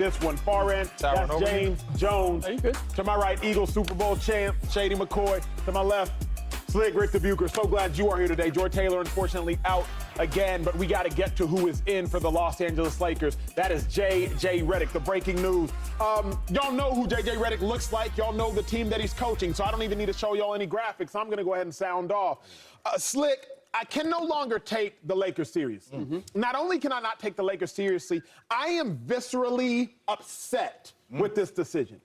This one, far end, that's James Jones. Are you good? To my right, Eagles Super Bowl champ, Shady McCoy. To my left, Slick Rick the Bucher. So glad you are here today. Joy Taylor, unfortunately, out again, but we got to get to who is in for the Los Angeles Lakers. That is J.J. Redick, the breaking news. Y'all know who J.J. Redick looks like. Y'all know the team that he's coaching, so I don't even need to show y'all any graphics. I'm going to go ahead and sound off. Slick, I can no longer take the Lakers seriously. Not only can I not take the Lakers seriously, I am viscerally upset with this decision.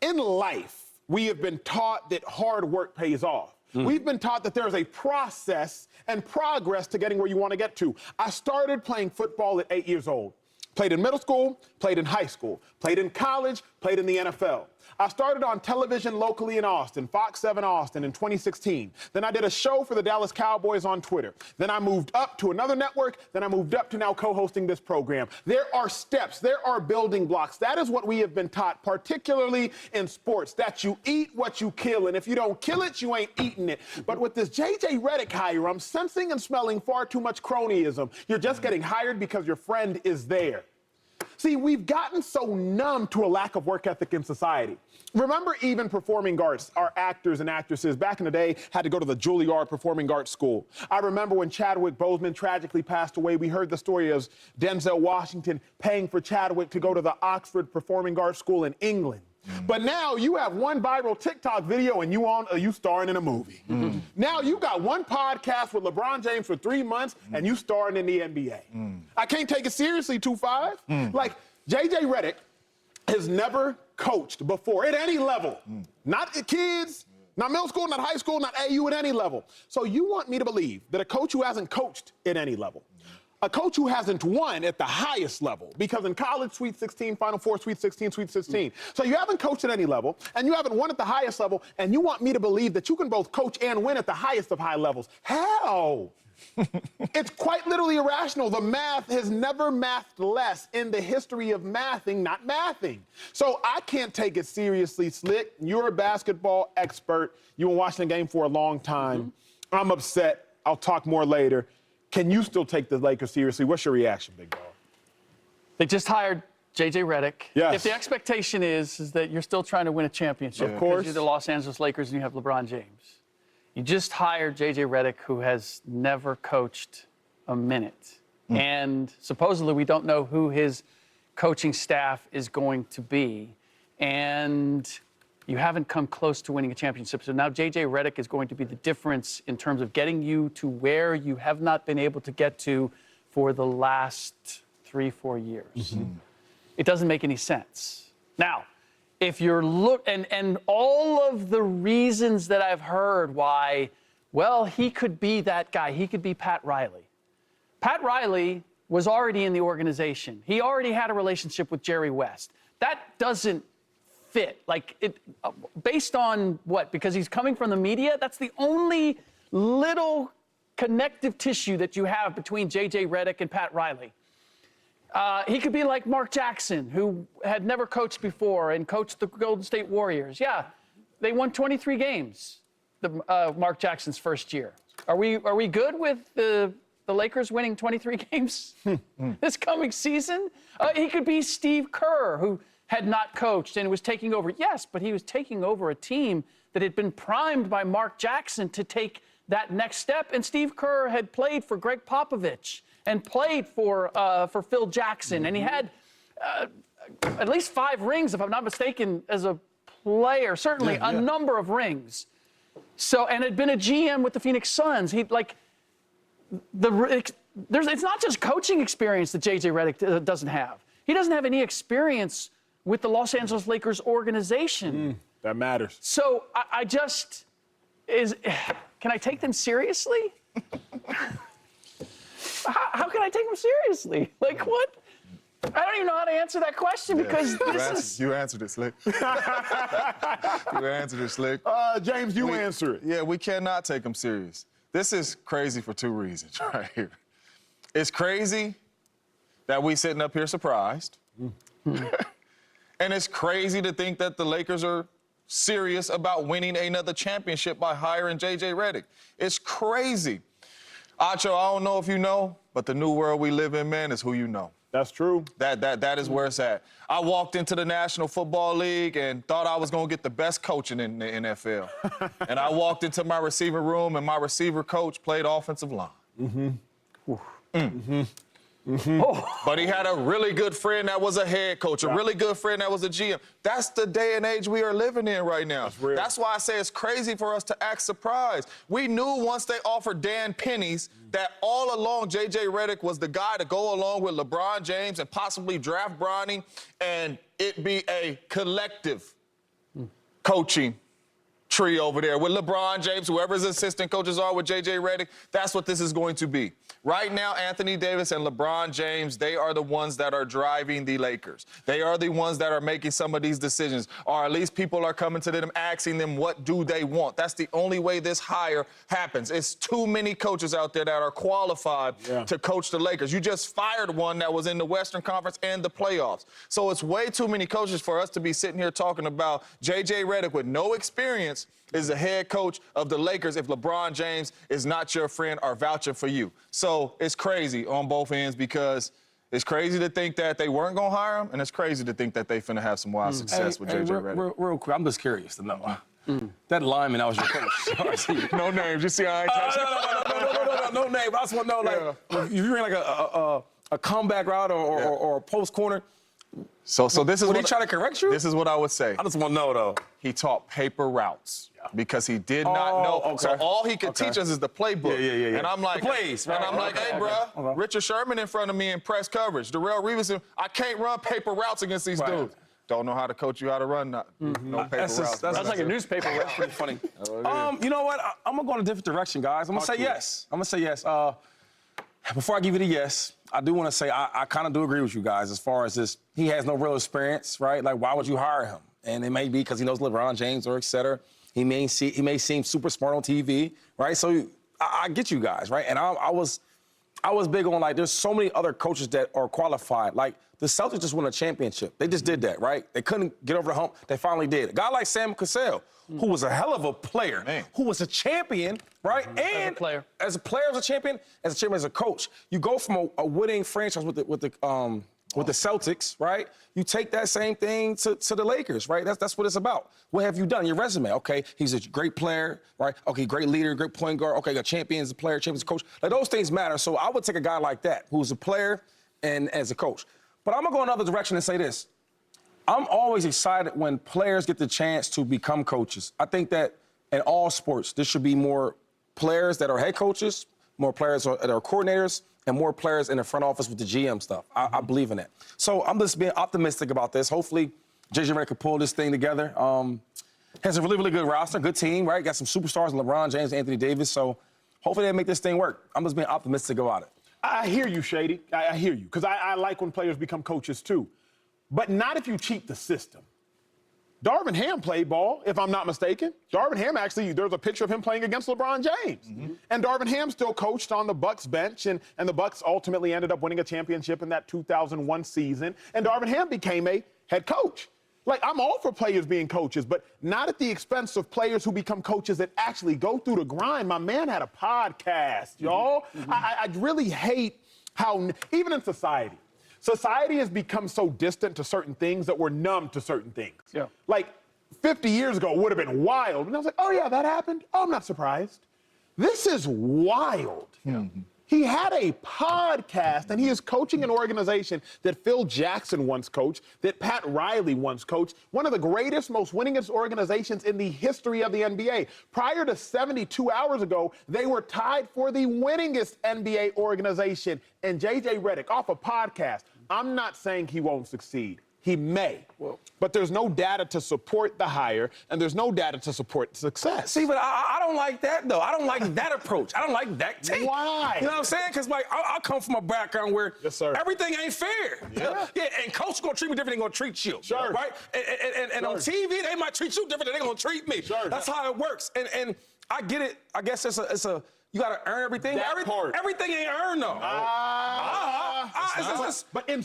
In life, we have been taught that hard work pays off. We've been taught that there is a process and progress to getting where you want to get to. I started playing football at 8 years old. Played in middle school, played in high school, played in college, played in the NFL. I started on television locally in Austin, Fox 7 Austin in 2016. Then I did a show for the Dallas Cowboys on Twitter. Then I moved up to another network. Then I moved up to now co-hosting this program. There are steps. There are building blocks. That is what we have been taught, particularly in sports, that you eat what you kill. And if you don't kill it, you ain't eating it. But with this J.J. Redick hire, I'm sensing and smelling far too much cronyism. You're just getting hired because your friend is there. See, we've gotten so numb to a lack of work ethic in society. Remember, even performing arts, our actors and actresses back in the day had to go to the Juilliard Performing Arts School. I remember when Chadwick Boseman tragically passed away, we heard the story of Denzel Washington paying for Chadwick to go to the Oxford Performing Arts School in England. But now you have one viral TikTok video and you starring in a movie. Now you got one podcast with LeBron James for 3 months and you starring in the NBA. I can't take it seriously, 2-5. Like, J.J. Redick has never coached before at any level. Not the kids, not middle school, not high school, not AU at any level. So you want me to believe that a coach who hasn't coached at any level, a coach who hasn't won at the highest level, because in college, Sweet 16, Final Four, Sweet 16, Sweet 16. So you haven't coached at any level, and you haven't won at the highest level, and you want me to believe that you can both coach and win at the highest of high levels. How? It's quite literally irrational. The math has never mathed less in the history of mathing, not mathing. So I can't take it seriously, Slick. You're a basketball expert. You've been watching the game for a long time. I'm upset. I'll talk more later. Can you still take the Lakers seriously? What's your reaction, big dog? They just hired J.J. Redick. Yes. If the expectation is that you're still trying to win a championship, of course, you're the Los Angeles Lakers and you have LeBron James. You just hired J.J. Redick, who has never coached a minute. And supposedly we don't know who his coaching staff is going to be. And you haven't come close to winning a championship. So now J.J. Redick is going to be the difference in terms of getting you to where you have not been able to get to for the last 3-4 years. It doesn't make any sense. Now, if you're and all of the reasons that I've heard why, well, he could be that guy. He could be Pat Riley. Pat Riley was already in the organization. He already had a relationship with Jerry West. That doesn't fit. Like, based on what? Because he's coming from the media? That's the only little connective tissue that you have between J.J. Redick and Pat Riley. He could be like Mark Jackson, who had never coached before and coached the Golden State Warriors. Yeah, they won 23 games, Mark Jackson's first year. Are we good with the Lakers winning 23 games this coming season? He could be Steve Kerr, who had not coached and was taking over. Yes, but he was taking over a team that had been primed by Mark Jackson to take that next step. And Steve Kerr had played for Greg Popovich and played for Phil Jackson. And he had at least 5 rings, if I'm not mistaken, as a player, certainly a number of rings. So, and had been a GM with the Phoenix Suns. It's not just coaching experience that J.J. Redick doesn't have. He doesn't have any experience with the Los Angeles Lakers organization. That matters. So can I take them seriously? How can I take them seriously? Like, what? I don't even know how to answer that question because You answered it, Slick. You answered it, Slick. James, you answer it. Yeah, we cannot take them serious. This is crazy for 2 reasons right here. It's crazy that we sitting up here surprised. And it's crazy to think that the Lakers are serious about winning another championship by hiring J.J. Redick. It's crazy. Acho, I don't know if you know, but the new world we live in, man, is who you know. That's true. That is where it's at. I walked into the National Football League and thought I was going to get the best coaching in the NFL. And I walked into my receiver room, and my receiver coach played offensive line. But he had a really good friend that was a head coach, a really good friend that was a GM. That's the day and age we are living in right now. That's real. That's why I say it's crazy for us to act surprised. We knew once they offered Dan pennies that all along J.J. Redick was the guy to go along with LeBron James and possibly draft Bronny and it be a collective coaching tree over there with LeBron James, whoever his assistant coaches are with J.J. Redick. That's what this is going to be. Right now, Anthony Davis and LeBron James, they are the ones that are driving the Lakers. They are the ones that are making some of these decisions, or at least people are coming to them asking them what do they want. That's the only way this hire happens. It's too many coaches out there that are qualified to coach the Lakers. You just fired one that was in the Western Conference and the playoffs. So it's way too many coaches for us to be sitting here talking about J.J. Redick with no experience is the head coach of the Lakers if LeBron James is not your friend or vouching for you. So it's crazy on both ends because it's crazy to think that they weren't going to hire him, and it's crazy to think that they finna have some wild success with J.J. Redick. Real quick, I'm just curious to know. That lineman, that was your coach. No names. You see how I ain't touching No name. I just want to know, like, if you ran like a comeback route or a post corner, So this is would what he try to correct you? This is what I would say. I just want to know, though. He taught paper routes because he did not know. Okay. So all he could teach us is the playbook. Yeah. And I'm like, the plays, and I'm like, hey, bro, Richard Sherman in front of me in press coverage. Darrelle Revis, I can't run paper routes against these dudes. Don't know how to coach you how to run no paper routes. That's That's like a newspaper. That's pretty funny. You know what? I'm going to go in a different direction, guys. I'm going to say yes. I'm going to say yes. Before I give you the yes, I do want to say I kind of do agree with you guys as far as this. He has no real experience, right? Like, why would you hire him? And it may be because he knows LeBron James or et cetera. He may seem super smart on TV, right? So I get you guys, right? And I was big on, like, there's so many other coaches that are qualified. Like, the Celtics just won a championship. They just did that, right? They couldn't get over the hump. They finally did. A guy like Sam Cassell, who was a hell of a player, who was a champion, right? And as a player, as a champion, as a coach. You go from a winning franchise with the Celtics, right? You take that same thing to the Lakers, right? That's what it's about. What have you done? Your resume. Okay, he's a great player, right? Okay, great leader, great point guard. Okay, a champion as a player, champion as a coach. Like, those things matter. So I would take a guy like that who's a player and as a coach. But I'm going to go another direction and say this. I'm always excited when players get the chance to become coaches. I think that in all sports, there should be more players that are head coaches, more players that are coordinators, and more players in the front office with the GM stuff. I believe in that. So I'm just being optimistic about this. Hopefully, J.J. Redick can pull this thing together. Has a really, really good roster, good team, right? Got some superstars, LeBron James, Anthony Davis. So hopefully they make this thing work. I'm just being optimistic about it. I hear you, Shady. I hear you, because I like when players become coaches too. But not if you cheat the system. Darvin Ham played ball, if I'm not mistaken. Darvin Ham, actually, there's a picture of him playing against LeBron James. And Darvin Ham still coached on the Bucks bench, and the Bucks ultimately ended up winning a championship in that 2001 season. And Darvin Ham became a head coach. Like, I'm all for players being coaches, but not at the expense of players who become coaches that actually go through the grind. My man had a podcast, y'all. I really hate how, even in society has become so distant to certain things that we're numb to certain things. Yeah. Like, 50 years ago, it would have been wild. And I was like, oh, yeah, that happened. Oh, I'm not surprised. This is wild. He had a podcast, and he is coaching an organization that Phil Jackson once coached, that Pat Riley once coached, one of the greatest, most winningest organizations in the history of the NBA. Prior to 72 hours ago, they were tied for the winningest NBA organization. And J.J. Redick, off a podcast, I'm not saying he won't succeed. He may, but there's no data to support the hire, and there's no data to support success. See, but I don't like that, though. I don't like that approach. I don't like that take. Why? You know what I'm saying? Because, like, I come from a background where sir. everything ain't fair. Yeah. And coach going to treat me different than going to treat you. Sure. Right? And on TV, they might treat you different than they're going to treat me. Sure. That's how it works. And I get it. I guess it's a you got to earn everything. Everything ain't earned, though. But in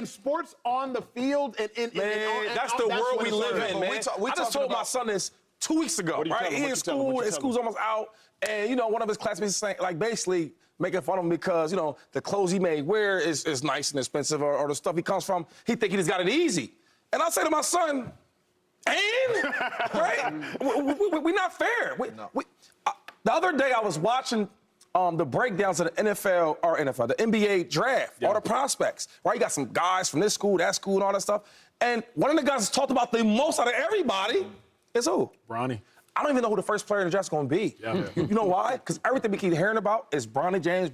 sports on the field, that's the world we live in, man. I just told my son this 2 weeks ago, right? He in school, his school's almost out, and, you know, one of his classmates is saying, like, basically, making fun of him because, you know, the clothes he may wear is nice and expensive, or the stuff he comes from, he think he just got it easy. And I say to my son, and, right? We're not fair. The other day I was watching the breakdowns of the the NBA draft, all the prospects, right? You got some guys from this school, that school, and all that stuff. And one of the guys that's talked about the most out of everybody is who? Bronny. I don't even know who the first player in the draft's gonna be. Yeah. You know why? Because everything we keep hearing about is Bronny James.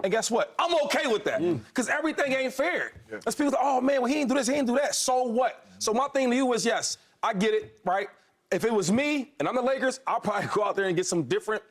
And guess what? I'm okay with that. Because everything ain't fair. There's people that, oh man, well, he ain't do this, he ain't do that. So what? So my thing to you is, yes, I get it, right? If it was me and I'm the Lakers, I'll probably go out there and get some different